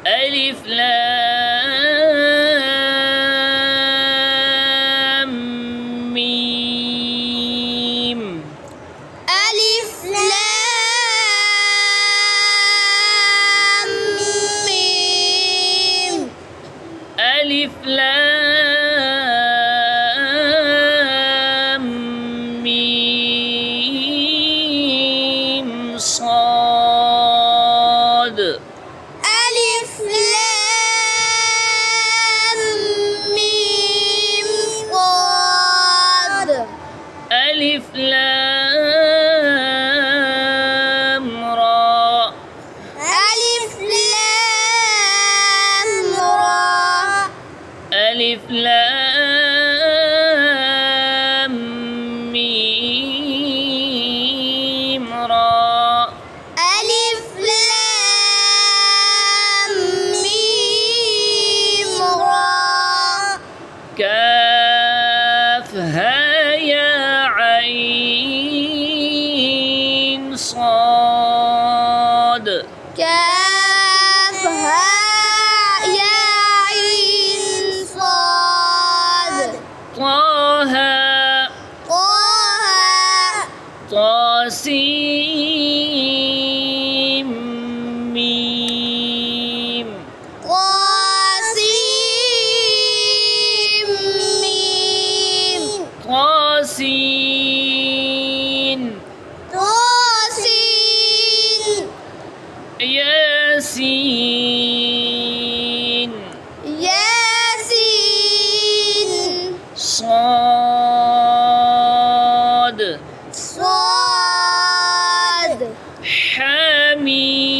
ألف لام ميم. ألف لام ميم. ألف لام ميم صاد. ألف لام ميم صاد. ألف لام را. ألف لام را. ألف لام ميم را. ألف لام ميم را. كافها يا عين صاد. كافها يا عين صاد. طه طه. طاسيم ميم. طاسيم ميم. طاسين. طاسين. ياسين. ياسين. صاد. صاد. حميم.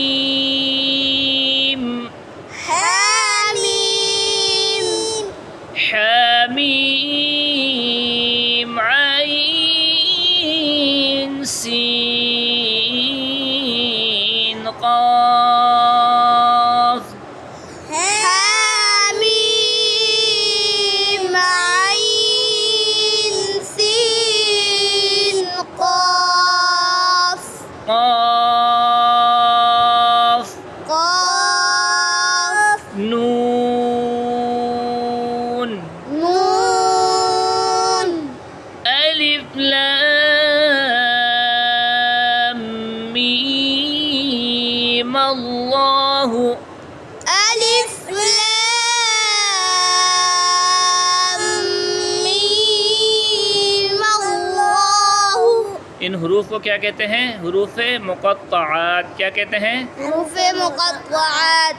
حميم. حميم عين سين قاف. حميم عين سين قاف. قاف. قاف. نون. نون. ألف لام ميم الله. ألف لام ميم الله. इन हरूफ को क्या कहते हैं? हरूफ मुक़त्तआत। क्या कहते हैं? حروف مقطعات.